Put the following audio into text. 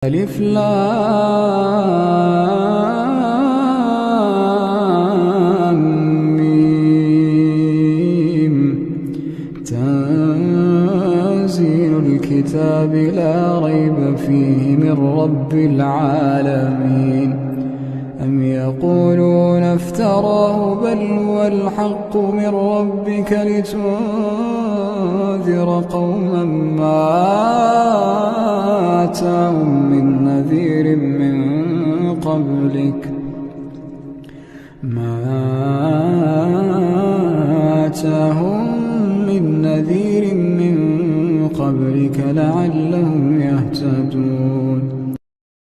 ألف لام ميم. تنزيل الكتاب لا ريب فيه من رب العالمين. أم يقولون افتراه بل هو الحق من ربك لتنذر قوما ما آتاهم من نذير من قبلك ما آتاهم